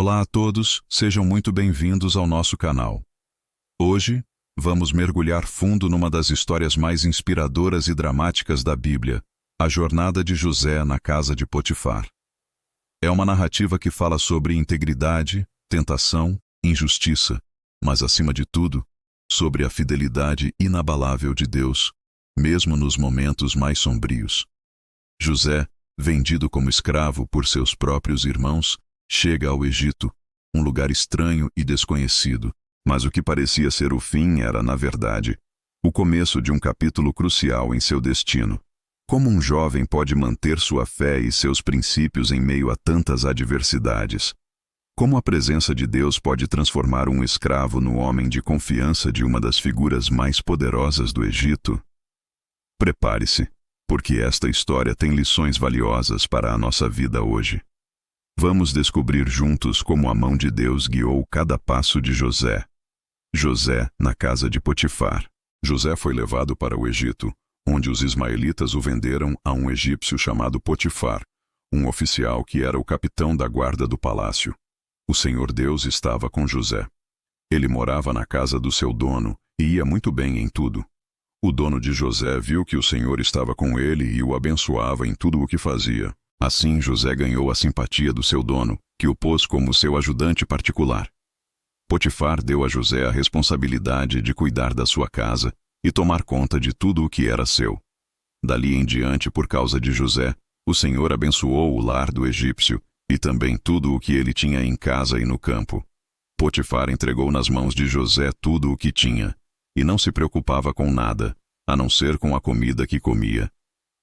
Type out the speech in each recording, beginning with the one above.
Olá a todos, sejam muito bem-vindos ao nosso canal. Hoje, vamos mergulhar fundo numa das histórias mais inspiradoras e dramáticas da Bíblia, a jornada de José na casa de Potifar. É uma narrativa que fala sobre integridade, tentação, injustiça, mas acima de tudo, sobre a fidelidade inabalável de Deus, mesmo nos momentos mais sombrios. José, vendido como escravo por seus próprios irmãos, chega ao Egito, um lugar estranho e desconhecido, mas o que parecia ser o fim era, na verdade, o começo de um capítulo crucial em seu destino. Como um jovem pode manter sua fé e seus princípios em meio a tantas adversidades? Como a presença de Deus pode transformar um escravo no homem de confiança de uma das figuras mais poderosas do Egito? Prepare-se, porque esta história tem lições valiosas para a nossa vida hoje. Vamos descobrir juntos como a mão de Deus guiou cada passo de José. José na casa de Potifar. José foi levado para o Egito, onde os ismaelitas o venderam a um egípcio chamado Potifar, um oficial que era o capitão da guarda do palácio. O Senhor Deus estava com José. Ele morava na casa do seu dono e ia muito bem em tudo. O dono de José viu que o Senhor estava com ele e o abençoava em tudo o que fazia. Assim, José ganhou a simpatia do seu dono, que o pôs como seu ajudante particular. Potifar deu a José a responsabilidade de cuidar da sua casa e tomar conta de tudo o que era seu. Dali em diante, por causa de José, o Senhor abençoou o lar do egípcio e também tudo o que ele tinha em casa e no campo. Potifar entregou nas mãos de José tudo o que tinha, e não se preocupava com nada, a não ser com a comida que comia.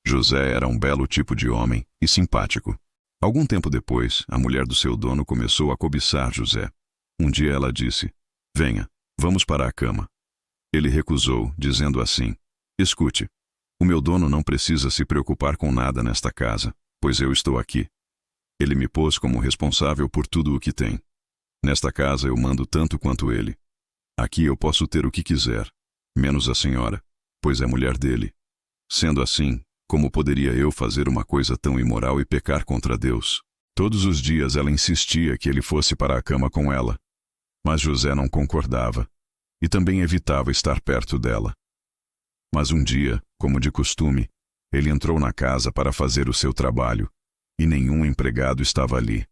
José era um belo tipo de homem e simpático. Algum tempo depois, a mulher do seu dono começou a cobiçar José. Um dia ela disse: "Venha, vamos para a cama." Ele recusou, dizendo assim: "Escute, o meu dono não precisa se preocupar com nada nesta casa, pois eu estou aqui. Ele me pôs como responsável por tudo o que tem. Nesta casa eu mando tanto quanto ele. Aqui eu posso ter o que quiser, menos a senhora, pois é mulher dele. Sendo assim, como poderia eu fazer uma coisa tão imoral e pecar contra Deus?" Todos os dias ela insistia que ele fosse para a cama com ela. Mas José não concordava, e também evitava estar perto dela. Mas um dia, como de costume, ele entrou na casa para fazer o seu trabalho, e nenhum empregado estava ali.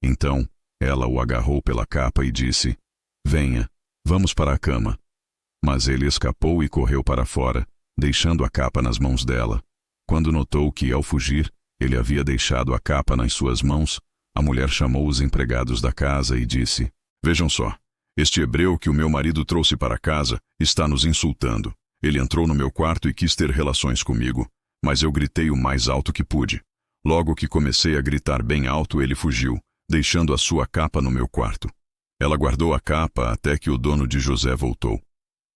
Então, ela o agarrou pela capa e disse: "Venha, vamos para a cama." Mas ele escapou e correu para fora, deixando a capa nas mãos dela. Quando notou que, ao fugir, ele havia deixado a capa nas suas mãos, a mulher chamou os empregados da casa e disse: "Vejam só, este hebreu que o meu marido trouxe para casa está nos insultando. Ele entrou no meu quarto e quis ter relações comigo, mas eu gritei o mais alto que pude. Logo que comecei a gritar bem alto, ele fugiu, deixando a sua capa no meu quarto. Ela guardou a capa até que o dono de José voltou.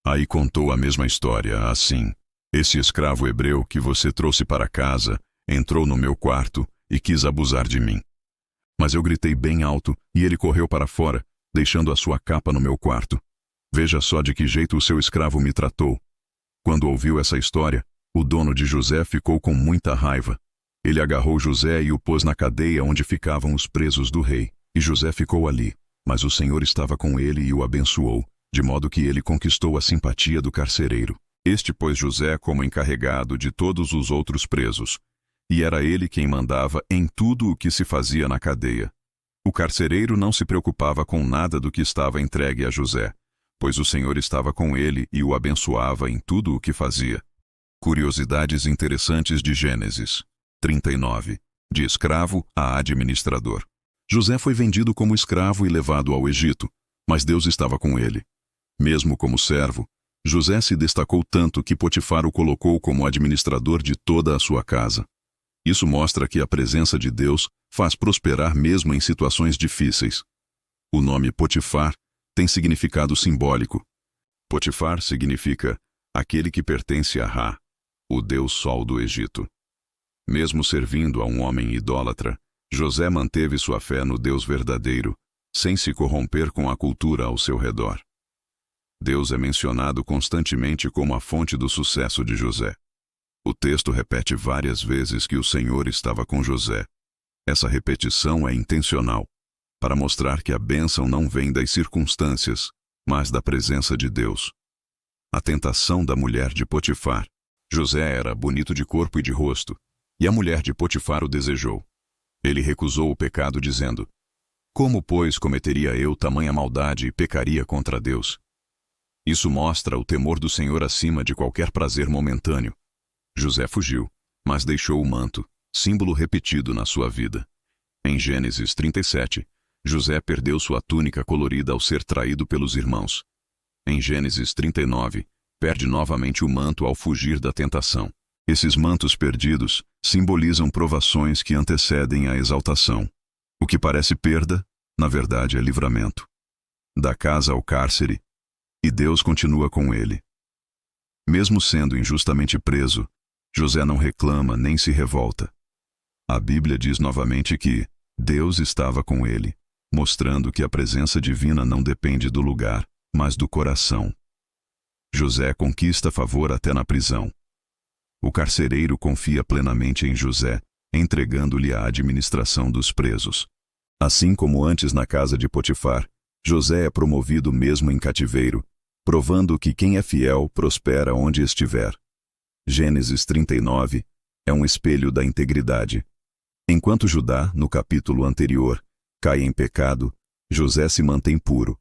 Aí contou a mesma história, assim: Esse escravo hebreu que você trouxe para casa entrou no meu quarto e quis abusar de mim. Mas eu gritei bem alto e ele correu para fora, deixando a sua capa no meu quarto. Veja só de que jeito o seu escravo me tratou." Quando ouviu essa história, o dono de José ficou com muita raiva. Ele agarrou José e o pôs na cadeia onde ficavam os presos do rei, e José ficou ali, mas o Senhor estava com ele e o abençoou, de modo que ele conquistou a simpatia do carcereiro. Este pôs José como encarregado de todos os outros presos, e era ele quem mandava em tudo o que se fazia na cadeia. O carcereiro não se preocupava com nada do que estava entregue a José, pois o Senhor estava com ele e o abençoava em tudo o que fazia. Curiosidades interessantes de Gênesis 39, de escravo a administrador. José foi vendido como escravo e levado ao Egito, mas Deus estava com ele. Mesmo como servo, José se destacou tanto que Potifar o colocou como administrador de toda a sua casa. Isso mostra que a presença de Deus faz prosperar mesmo em situações difíceis. O nome Potifar tem significado simbólico. Potifar significa aquele que pertence a Ra, o deus Sol do Egito. Mesmo servindo a um homem idólatra, José manteve sua fé no Deus verdadeiro, sem se corromper com a cultura ao seu redor. Deus é mencionado constantemente como a fonte do sucesso de José. O texto repete várias vezes que o Senhor estava com José. Essa repetição é intencional. para mostrar que a bênção não vem das circunstâncias, mas da presença de Deus. A tentação da mulher de Potifar. José era bonito de corpo e de rosto, e a mulher de Potifar o desejou. Ele recusou o pecado, dizendo: Como, pois, cometeria eu tamanha maldade e pecaria contra Deus? Isso mostra o temor do Senhor acima de qualquer prazer momentâneo. José fugiu, mas deixou o manto, símbolo repetido na sua vida. Em Gênesis 37, José perdeu sua túnica colorida ao ser traído pelos irmãos. Em Gênesis 39, perde novamente o manto ao fugir da tentação. Esses mantos perdidos simbolizam provações que antecedem a exaltação. O que parece perda, na verdade é livramento. Da casa ao cárcere, e Deus continua com ele. Mesmo sendo injustamente preso, José não reclama nem se revolta. A Bíblia diz novamente que Deus estava com ele, mostrando que a presença divina não depende do lugar, mas do coração. José conquista favor até na prisão. O carcereiro confia plenamente em José, entregando-lhe a administração dos presos. Assim como antes na casa de Potifar, José é promovido mesmo em cativeiro, provando que quem é fiel prospera onde estiver. Gênesis 39 é um espelho da integridade. Enquanto Judá, no capítulo anterior, cai em pecado, José se mantém puro.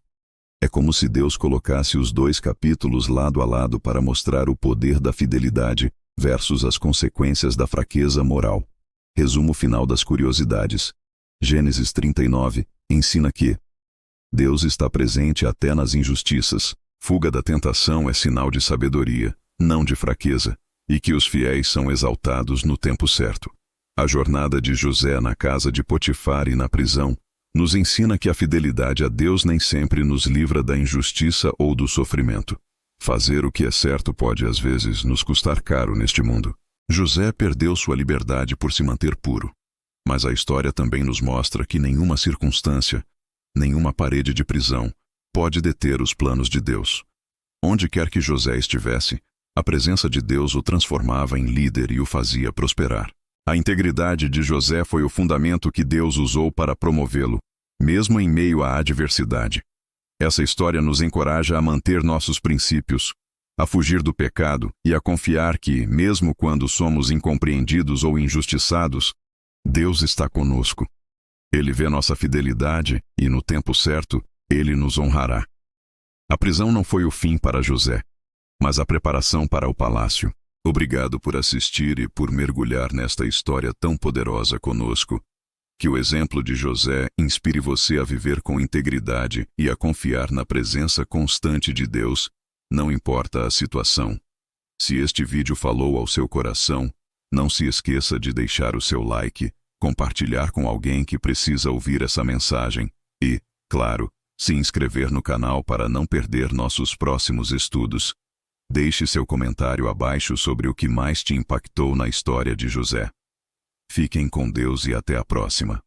É como se Deus colocasse os dois capítulos lado a lado para mostrar o poder da fidelidade versus as consequências da fraqueza moral. Resumo final das curiosidades. Gênesis 39 ensina que Deus está presente até nas injustiças. Fuga da tentação é sinal de sabedoria, não de fraqueza, e que os fiéis são exaltados no tempo certo. A jornada de José na casa de Potifar e na prisão nos ensina que a fidelidade a Deus nem sempre nos livra da injustiça ou do sofrimento. Fazer o que é certo pode às vezes nos custar caro neste mundo. José perdeu sua liberdade por se manter puro. Mas a história também nos mostra que nenhuma circunstância, nenhuma parede de prisão, pode deter os planos de Deus. Onde quer que José estivesse, a presença de Deus o transformava em líder e o fazia prosperar. A integridade de José foi o fundamento que Deus usou para promovê-lo, mesmo em meio à adversidade. Essa história nos encoraja a manter nossos princípios, a fugir do pecado e a confiar que, mesmo quando somos incompreendidos ou injustiçados, Deus está conosco. Ele vê nossa fidelidade e, no tempo certo, Ele nos honrará. A prisão não foi o fim para José, mas a preparação para o palácio. Obrigado por assistir e por mergulhar nesta história tão poderosa conosco. Que o exemplo de José inspire você a viver com integridade e a confiar na presença constante de Deus, não importa a situação. Se este vídeo falou ao seu coração, não se esqueça de deixar o seu like, compartilhar com alguém que precisa ouvir essa mensagem e, claro, se inscrever no canal para não perder nossos próximos estudos. Deixe seu comentário abaixo sobre o que mais te impactou na história de José. Fiquem com Deus e até a próxima.